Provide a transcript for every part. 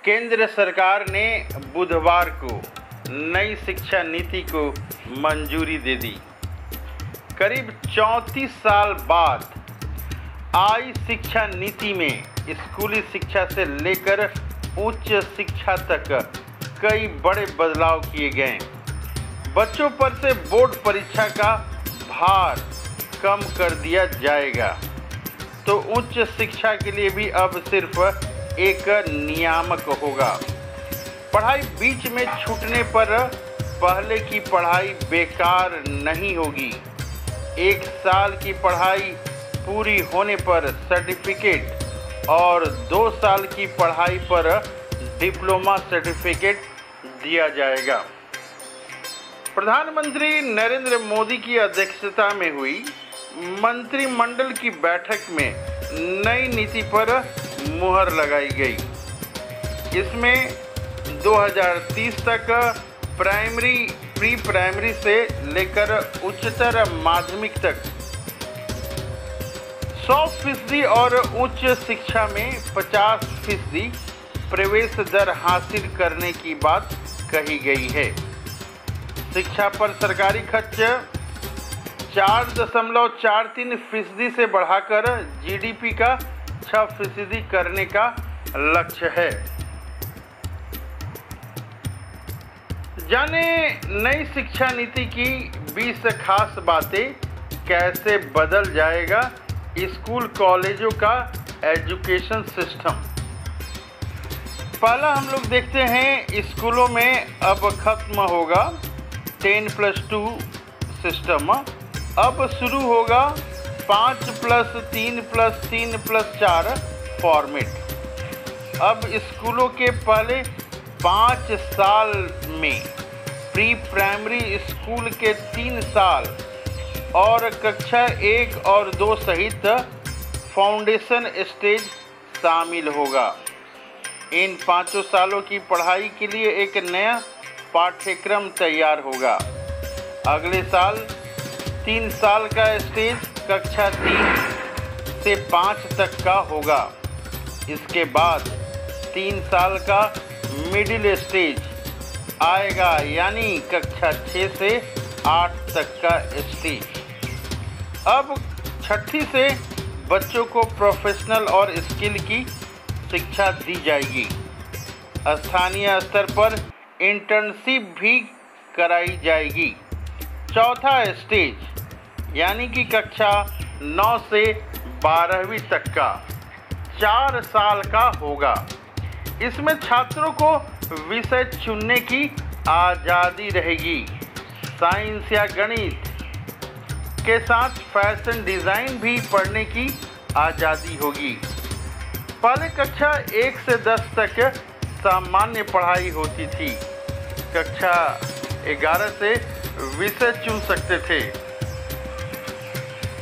केंद्र सरकार ने बुधवार को नई शिक्षा नीति को मंजूरी दे दी। करीब 34 साल बाद आई शिक्षा नीति में स्कूली शिक्षा से लेकर उच्च शिक्षा तक कई बड़े बदलाव किए गए। बच्चों पर से बोर्ड परीक्षा का भार कम कर दिया जाएगा, तो उच्च शिक्षा के लिए भी अब सिर्फ एक नियामक होगा। पढ़ाई बीच में छूटने पर पहले की पढ़ाई बेकार नहीं होगी। 1 साल की पढ़ाई पूरी होने पर सर्टिफिकेट और 2 साल की पढ़ाई पर डिप्लोमा सर्टिफिकेट दिया जाएगा। प्रधानमंत्री नरेंद्र मोदी की अध्यक्षता में हुई मंत्रिमंडल की बैठक में नई नीति पर मुहर लगाई गई। इसमें 2030 तक प्राइमरी, प्री प्राइमरी से लेकर उच्चतर माध्यमिक तक 100% और उच्च शिक्षा में 50% प्रवेश दर हासिल करने की बात कही गई है। शिक्षा पर सरकारी खर्च 4.43% से बढ़ाकर जीडीपी का 6% करने का लक्ष्य है। जाने नई शिक्षा नीति की 20 खास बातें, कैसे बदल जाएगा स्कूल कॉलेजों का एजुकेशन सिस्टम। पहला हम लोग देखते हैं, स्कूलों में अब खत्म होगा 10+2 सिस्टम। अब शुरू होगा 5+3+3+4 फॉर्मेट। अब स्कूलों के पहले 5 साल में प्री प्राइमरी स्कूल के 3 साल और कक्षा 1 और 2 सहित फाउंडेशन स्टेज शामिल होगा। इन 5 सालों की पढ़ाई के लिए एक नया पाठ्यक्रम तैयार होगा। अगले साल 3 साल का स्टेज कक्षा 3 से 5 तक का होगा। इसके बाद 3 साल का मिडिल स्टेज आएगा, यानी कक्षा 6 से 8 तक का स्टेज। अब 6ठी से बच्चों को प्रोफेशनल और स्किल की शिक्षा दी जाएगी। स्थानीय स्तर पर इंटर्नशिप भी कराई जाएगी। चौथा स्टेज यानी कि कक्षा 9 से 12वीं तक का 4 साल का होगा। इसमें छात्रों को विषय चुनने की आज़ादी रहेगी। साइंस या गणित के साथ फैशन डिज़ाइन भी पढ़ने की आज़ादी होगी। पहले कक्षा 1 से 10 तक सामान्य पढ़ाई होती थी। कक्षा 11 से विषय चुन सकते थे।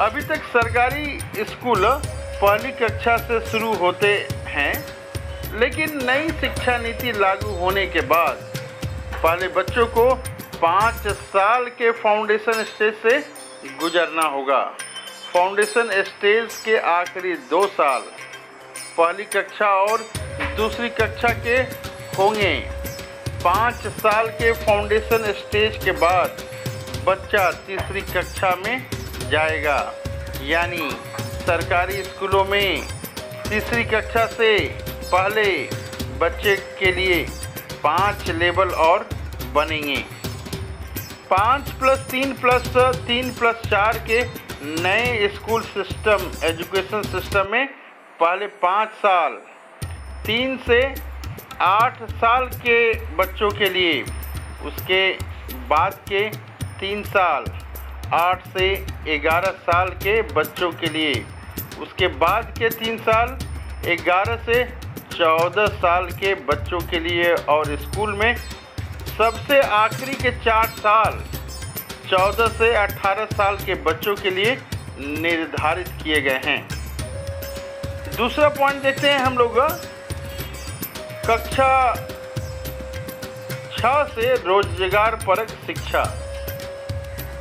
अभी तक सरकारी स्कूल पहली कक्षा से शुरू होते हैं, लेकिन नई शिक्षा नीति लागू होने के बाद पहले बच्चों को 5 साल के फाउंडेशन स्टेज से गुजरना होगा। फाउंडेशन स्टेज के आखिरी 2 साल पहली कक्षा और दूसरी कक्षा के होंगे। 5 साल के फाउंडेशन स्टेज के बाद बच्चा तीसरी कक्षा में जाएगा, यानी सरकारी स्कूलों में तीसरी कक्षा से पहले बच्चे के लिए 5 लेवल और बनेंगे। 5+3+3+4 के नए स्कूल सिस्टम, एजुकेशन सिस्टम में पहले 5 साल 3 से 8 साल के बच्चों के लिए, उसके बाद के 3 साल 8 से 11 साल के बच्चों के लिए, उसके बाद के 3 साल 11 से 14 साल के बच्चों के लिए, और स्कूल में सबसे आखिरी के 4 साल 14 से 18 साल के बच्चों के लिए निर्धारित किए गए हैं। दूसरा पॉइंट देखते हैं हम लोग, कक्षा 6 से रोजगार परक शिक्षा।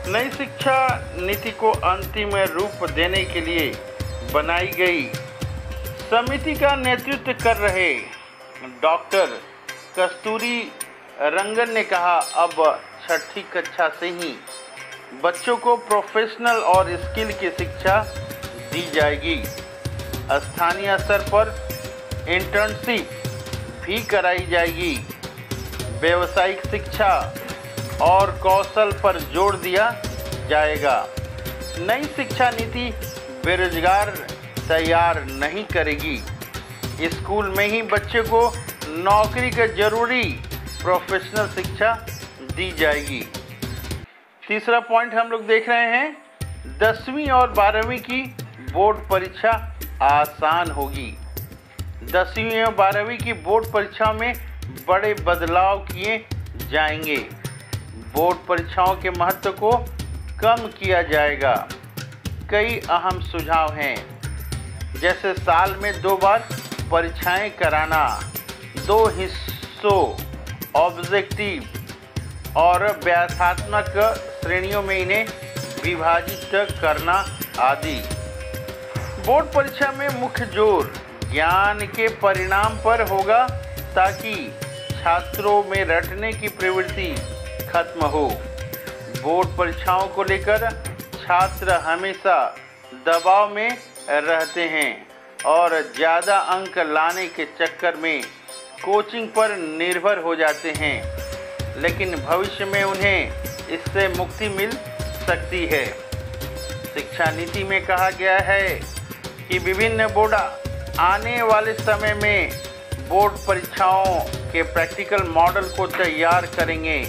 नई शिक्षा नीति को अंतिम रूप देने के लिए बनाई गई समिति का नेतृत्व कर रहे डॉक्टर कस्तूरी रंगन ने कहा, अब 6ठी कक्षा से ही बच्चों को प्रोफेशनल और स्किल की शिक्षा दी जाएगी। स्थानीय स्तर पर इंटर्नशिप भी कराई जाएगी। व्यावसायिक शिक्षा और कौशल पर जोर दिया जाएगा। नई शिक्षा नीति बेरोजगार तैयार नहीं करेगी। स्कूल में ही बच्चे को नौकरी का जरूरी प्रोफेशनल शिक्षा दी जाएगी। तीसरा पॉइंट हम लोग देख रहे हैं, 10वीं और 12वीं की बोर्ड परीक्षा आसान होगी। 10वीं और 12वीं की बोर्ड परीक्षाओं में बड़े बदलाव किए जाएंगे। बोर्ड परीक्षाओं के महत्व को कम किया जाएगा। कई अहम सुझाव हैं, जैसे साल में 2 बार परीक्षाएं कराना, 2 हिस्सों ऑब्जेक्टिव और व्याख्यात्मक श्रेणियों में इन्हें विभाजित करना आदि। बोर्ड परीक्षा में मुख्य जोर ज्ञान के परिणाम पर होगा, ताकि छात्रों में रटने की प्रवृत्ति खत्म हो। बोर्ड परीक्षाओं को लेकर छात्र हमेशा दबाव में रहते हैं और ज़्यादा अंक लाने के चक्कर में कोचिंग पर निर्भर हो जाते हैं, लेकिन भविष्य में उन्हें इससे मुक्ति मिल सकती है। शिक्षा नीति में कहा गया है कि विभिन्न बोर्ड आने वाले समय में बोर्ड परीक्षाओं के प्रैक्टिकल मॉडल को तैयार करेंगे,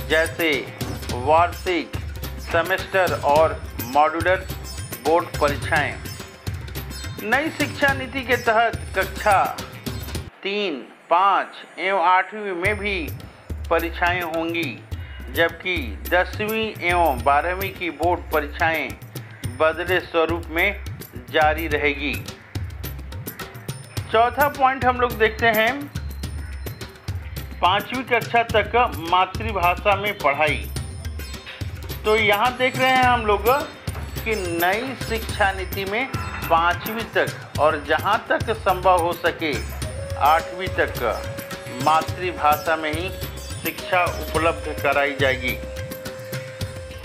जैसे वार्षिक, सेमेस्टर और मॉड्यूलर बोर्ड परीक्षाएं। नई शिक्षा नीति के तहत कक्षा 3, 5 एवं 8वीं में भी परीक्षाएं होंगी, जबकि 10वीं एवं 12वीं की बोर्ड परीक्षाएं बदले स्वरूप में जारी रहेगी। चौथा पॉइंट हम लोग देखते हैं, 5वीं कक्षा तक मातृभाषा में पढ़ाई। तो यहाँ देख रहे हैं हम लोग कि नई शिक्षा नीति में 5वीं तक और जहाँ तक संभव हो सके 8वीं तक मातृभाषा में ही शिक्षा उपलब्ध कराई जाएगी।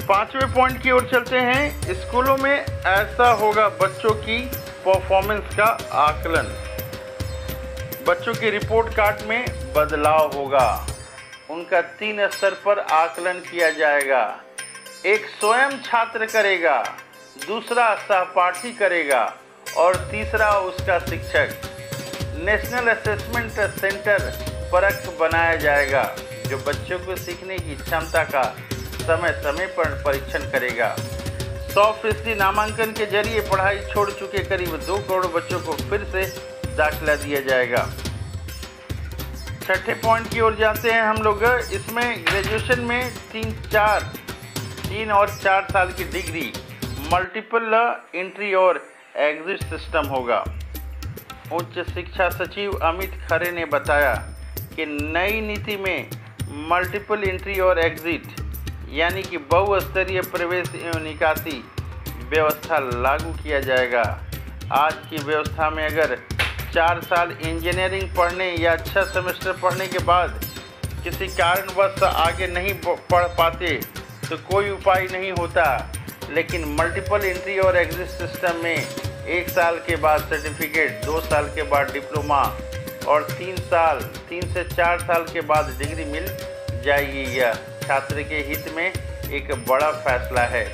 5वें पॉइंट की ओर चलते हैं, स्कूलों में ऐसा होगा बच्चों की परफॉर्मेंस का आकलन। बच्चों के रिपोर्ट कार्ड में बदलाव होगा। उनका 3 स्तर पर आकलन किया जाएगा। एक स्वयं छात्र करेगा, दूसरा सहपाठी करेगा और तीसरा उसका शिक्षक। नेशनल असेसमेंट सेंटर परख बनाया जाएगा, जो बच्चों को सीखने की क्षमता का समय समय पर परीक्षण करेगा। 100% नामांकन के जरिए पढ़ाई छोड़ चुके करीब 2 करोड़ बच्चों को फिर से दाखिला दिया जाएगा। 6ठे पॉइंट की ओर जाते हैं हम लोग। इसमें ग्रेजुएशन में 3 और 4 साल की डिग्री, मल्टीपल एंट्री और एग्जिट सिस्टम होगा। उच्च शिक्षा सचिव अमित खरे ने बताया कि नई नीति में मल्टीपल एंट्री और एग्जिट यानी कि बहुस्तरीय प्रवेश एवं निकासी व्यवस्था लागू किया जाएगा। आज की व्यवस्था में अगर 4 साल इंजीनियरिंग पढ़ने या 6 सेमेस्टर पढ़ने के बाद किसी कारणवश आगे नहीं पढ़ पाते तो कोई उपाय नहीं होता, लेकिन मल्टीपल एंट्री और एग्जिट सिस्टम में 1 साल के बाद सर्टिफिकेट, 2 साल के बाद डिप्लोमा और 3 से 4 साल के बाद डिग्री मिल जाएगी। यह छात्र के हित में एक बड़ा फैसला है।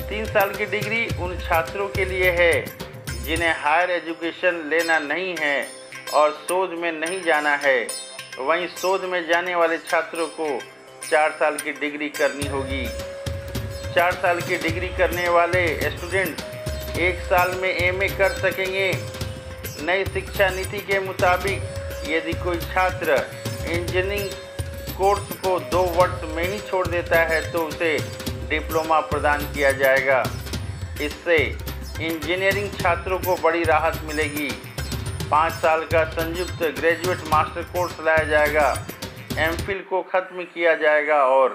3 साल की डिग्री उन छात्रों के लिए है जिन्हें हायर एजुकेशन लेना नहीं है और शोध में नहीं जाना है। वहीं शोध में जाने वाले छात्रों को 4 साल की डिग्री करनी होगी। 4 साल की डिग्री करने वाले स्टूडेंट 1 साल में एमए कर सकेंगे। नई शिक्षा नीति के मुताबिक यदि कोई छात्र इंजीनियरिंग कोर्स को 2 वर्ष में ही छोड़ देता है तो उसे डिप्लोमा प्रदान किया जाएगा। इससे इंजीनियरिंग छात्रों को बड़ी राहत मिलेगी। 5 साल का संयुक्त ग्रेजुएट मास्टर कोर्स लाया जाएगा। एमफिल को ख़त्म किया जाएगा और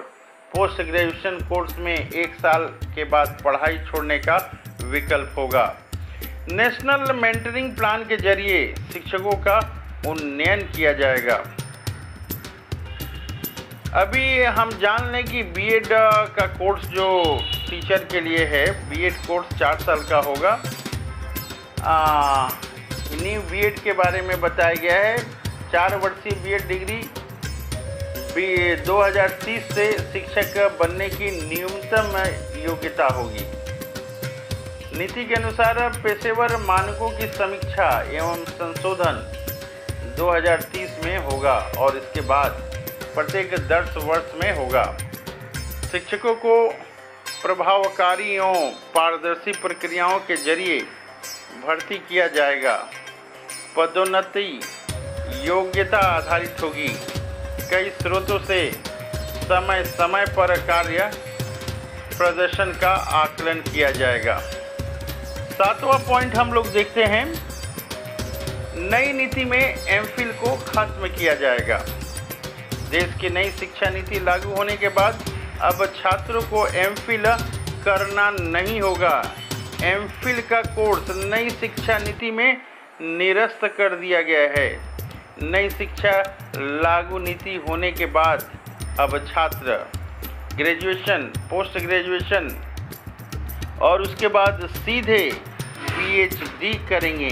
पोस्ट ग्रेजुएशन कोर्स में 1 साल के बाद पढ़ाई छोड़ने का विकल्प होगा। नेशनल मेंटरिंग प्लान के जरिए शिक्षकों का उन्नयन किया जाएगा। अभी हम जान लें कि बीएड का कोर्स जो टीचर के लिए है, बीएड कोर्स 4 साल का होगा। न्यू बीएड के बारे में बताया गया है। 4 वर्षीय बीएड डिग्री 2030 से शिक्षक बनने की न्यूनतम योग्यता होगी। नीति के अनुसार पेशेवर मानकों की समीक्षा एवं संशोधन 2030 में होगा और इसके बाद प्रत्येक 10 वर्ष में होगा। शिक्षकों को प्रभावकारी एवं पारदर्शी प्रक्रियाओं के जरिए भर्ती किया जाएगा। पदोन्नति योग्यता आधारित होगी। कई स्रोतों से समय समय पर कार्य प्रदर्शन का आकलन किया जाएगा। 7वां पॉइंट हम लोग देखते हैं, नई नीति में एमफिल को खत्म किया जाएगा। देश की नई शिक्षा नीति लागू होने के बाद अब छात्रों को एमफिल करना नहीं होगा। एमफिल का कोर्स नई शिक्षा नीति में निरस्त कर दिया गया है। नई शिक्षा लागू नीति होने के बाद अब छात्र ग्रेजुएशन, पोस्ट ग्रेजुएशन और उसके बाद सीधे पीएचडी करेंगे।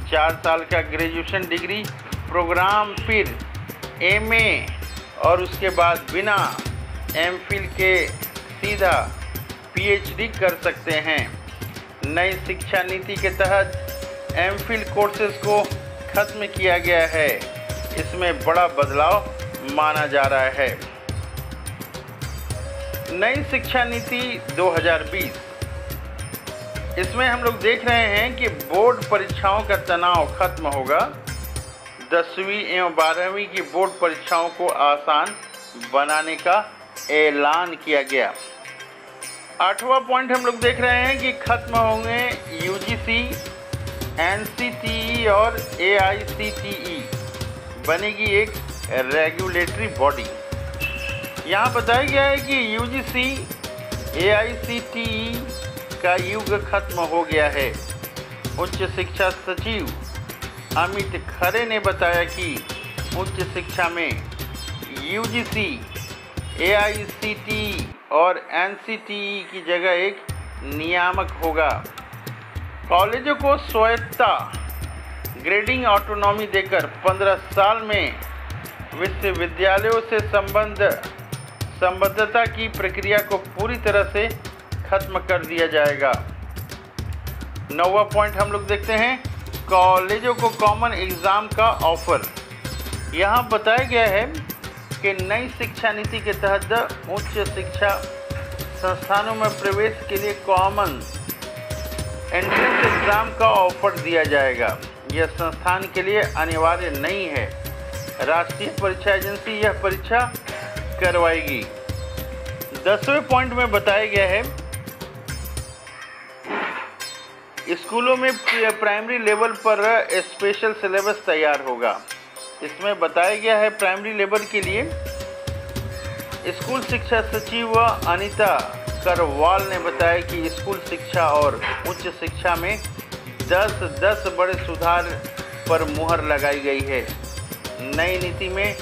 4 साल का ग्रेजुएशन डिग्री प्रोग्राम, फिर एमए और उसके बाद बिना एमफिल के सीधा पीएचडी कर सकते हैं। नई शिक्षा नीति के तहत एमफिल कोर्सेज को खत्म किया गया है। इसमें बड़ा बदलाव माना जा रहा है। नई शिक्षा नीति 2020, इसमें हम लोग देख रहे हैं कि बोर्ड परीक्षाओं का तनाव खत्म होगा। 10वीं एवं 12वीं की बोर्ड परीक्षाओं को आसान बनाने का ऐलान किया गया। 8वां पॉइंट हम लोग देख रहे हैं कि खत्म होंगे यूजीसी, एनसीटीई और एआईसीटीई, बनेगी एक रेगुलेटरी बॉडी। यहाँ बताया गया है कि यूजीसी, एआईसीटीई का युग खत्म हो गया है। उच्च शिक्षा सचिव अमित खरे ने बताया कि उच्च शिक्षा में यूजीसी, एआईसीटीई और एनसीटीई की जगह एक नियामक होगा। कॉलेजों को स्वायत्तता, ग्रेडिंग ऑटोनॉमी देकर 15 साल में विश्वविद्यालयों से संबद्धता की प्रक्रिया को पूरी तरह से खत्म कर दिया जाएगा। 9वां पॉइंट हम लोग देखते हैं, कॉलेजों को कॉमन एग्ज़ाम का ऑफर। यहाँ बताया गया है कि नई शिक्षा नीति के तहत उच्च शिक्षा संस्थानों में प्रवेश के लिए कॉमन एंट्रेंस एग्ज़ाम का ऑफर दिया जाएगा। यह संस्थान के लिए अनिवार्य नहीं है। राष्ट्रीय परीक्षा एजेंसी यह परीक्षा करवाएगी। 10वें पॉइंट में बताया गया है, स्कूलों में प्राइमरी लेवल पर स्पेशल सिलेबस तैयार होगा। इसमें बताया गया है प्राइमरी लेवल के लिए स्कूल शिक्षा सचिव अनीता करवाल ने बताया कि स्कूल शिक्षा और उच्च शिक्षा में 10 बड़े सुधार पर मुहर लगाई गई है। नई नीति में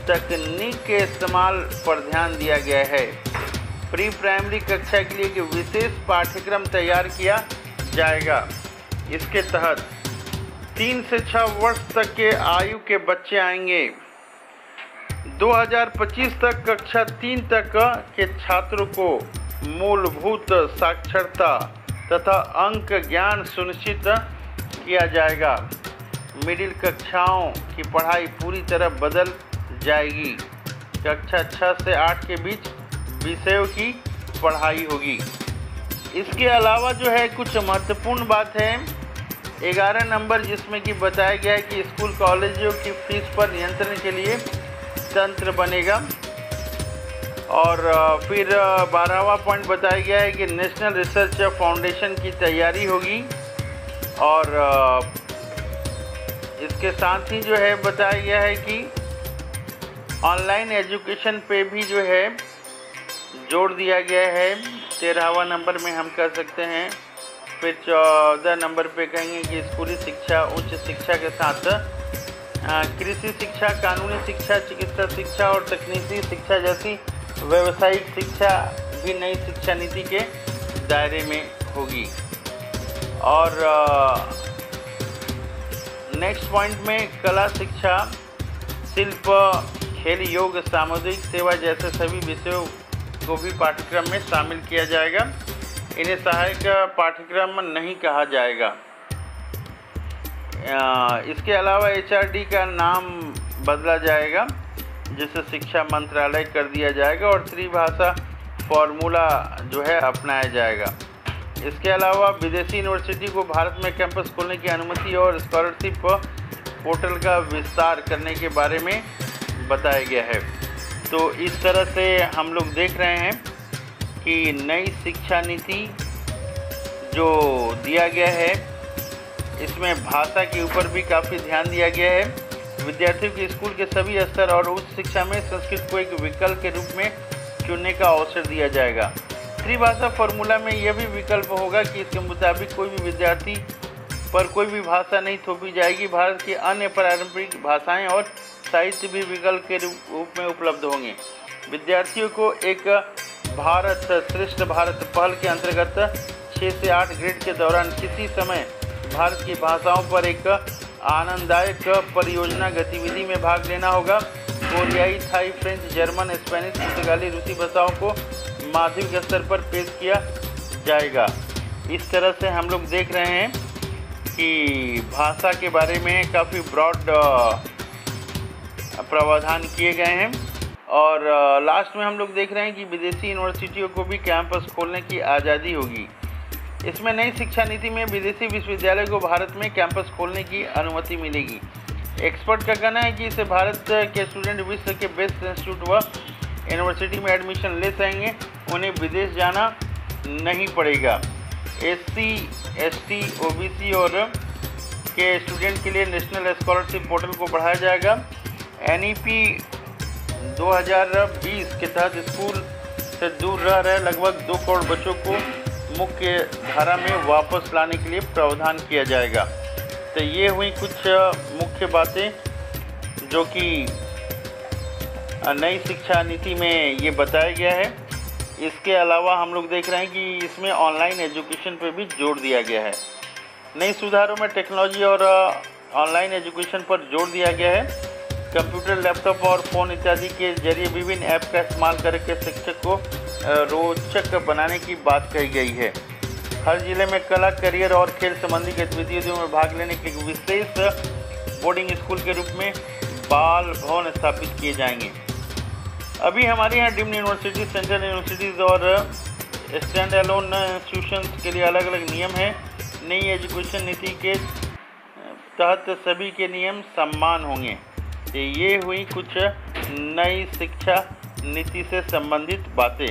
तकनीक के इस्तेमाल पर ध्यान दिया गया है। प्री प्राइमरी कक्षा के लिए एक विशेष पाठ्यक्रम तैयार किया जाएगा। इसके तहत 3 से 6 वर्ष तक के आयु के बच्चे आएंगे। 2025 तक कक्षा 3 तक के छात्रों को मूलभूत साक्षरता तथा अंक ज्ञान सुनिश्चित किया जाएगा। मिडिल कक्षाओं की पढ़ाई पूरी तरह बदल जाएगी। कक्षा 6 से 8 के बीच विषयों की पढ़ाई होगी। इसके अलावा जो है कुछ महत्वपूर्ण बात है, 11 नंबर जिसमें कि बताया गया है कि स्कूल कॉलेजों की फीस पर नियंत्रण के लिए तंत्र बनेगा। और फिर 12वां पॉइंट बताया गया है कि नेशनल रिसर्च फाउंडेशन की तैयारी होगी। और इसके साथ ही जो है बताया गया है कि ऑनलाइन एजुकेशन पे भी जो है जोड़ दिया गया है। 13वां नंबर में हम कह सकते हैं। फिर 14 नंबर पे कहेंगे कि स्कूली शिक्षा उच्च शिक्षा के साथ कृषि शिक्षा, कानूनी शिक्षा, चिकित्सा शिक्षा और तकनीकी शिक्षा जैसी व्यावसायिक शिक्षा भी नई शिक्षा नीति के दायरे में होगी। और नेक्स्ट पॉइंट में कला शिक्षा, शिल्प, खेल, योग, सामुदायिक सेवा जैसे सभी विषयों को भी पाठ्यक्रम में शामिल किया जाएगा। इन्हें सहायक पाठ्यक्रम नहीं कहा जाएगा। इसके अलावा HRD का नाम बदला जाएगा, जिसे शिक्षा मंत्रालय कर दिया जाएगा, और त्रिभाषा फॉर्मूला जो है अपनाया जाएगा। इसके अलावा विदेशी यूनिवर्सिटी को भारत में कैंपस खोलने की अनुमति और स्कॉलरशिप पोर्टल का विस्तार करने के बारे में बताया गया है। तो इस तरह से हम लोग देख रहे हैं कि नई शिक्षा नीति जो दिया गया है, इसमें भाषा के ऊपर भी काफ़ी ध्यान दिया गया है। विद्यार्थियों के स्कूल के सभी स्तर और उच्च शिक्षा में संस्कृत को एक विकल्प के रूप में चुनने का अवसर दिया जाएगा। त्रिभाषा फॉर्मूला में यह भी विकल्प होगा कि इसके मुताबिक कोई भी विद्यार्थी पर कोई भी भाषा नहीं थोपी जाएगी। भारत की अन्य पारंपरिक भाषाएं और साहित्य भी विकल्प के रूप में उपलब्ध होंगे। विद्यार्थियों को एक भारत श्रेष्ठ भारत पहल के अंतर्गत 6 से 8 ग्रेड के दौरान किसी समय भारत की भाषाओं पर एक आनंददायक परियोजना गतिविधि में भाग लेना होगा। कोरियाई, थाई, फ्रेंच, जर्मन, स्पेनिश, पुर्तगाली, रूसी भाषाओं को माध्यमिक स्तर पर पेश किया जाएगा। इस तरह से हम लोग देख रहे हैं कि भाषा के बारे में काफ़ी ब्रॉड प्रावधान किए गए हैं। और लास्ट में हम लोग देख रहे हैं कि विदेशी यूनिवर्सिटियों को भी कैंपस खोलने की आज़ादी होगी। इसमें नई शिक्षा नीति में विदेशी विश्वविद्यालय को भारत में कैंपस खोलने की अनुमति मिलेगी। एक्सपर्ट का कहना है कि इससे भारत के स्टूडेंट विश्व के बेस्ट इंस्टीट्यूट व यूनिवर्सिटी में एडमिशन ले सकेंगे। उन्हें विदेश जाना नहीं पड़ेगा। SC, ST, OBC और के स्टूडेंट के लिए नेशनल स्कॉलरशिप पोर्टल को बढ़ाया जाएगा। NEP 2020 के तहत स्कूल से दूर रह रहे लगभग 2 करोड़ बच्चों को मुख्य धारा में वापस लाने के लिए प्रावधान किया जाएगा। तो ये हुई कुछ मुख्य बातें जो कि नई शिक्षा नीति में ये बताया गया है। इसके अलावा हम लोग देख रहे हैं कि इसमें ऑनलाइन एजुकेशन पर भी जोर दिया गया है। नई सुधारों में टेक्नोलॉजी और ऑनलाइन एजुकेशन पर जोर दिया गया है। कंप्यूटर, लैपटॉप और फ़ोन इत्यादि के जरिए विभिन्न ऐप का इस्तेमाल करके शिक्षक को रोचक बनाने की बात कही गई है। हर जिले में कला, करियर और खेल संबंधी गतिविधियों में भाग लेने के लिए विशेष बोर्डिंग स्कूल के रूप में बाल भवन स्थापित किए जाएंगे। अभी हमारे यहाँ डीम्ड यूनिवर्सिटी, सेंट्रल यूनिवर्सिटीज़ और स्टैंड अलोन इंस्टीट्यूशंस के लिए अलग अलग नियम हैं। नई एजुकेशन नीति के तहत सभी के नियम समान होंगे। तो ये हुई कुछ नई शिक्षा नीति से संबंधित बातें।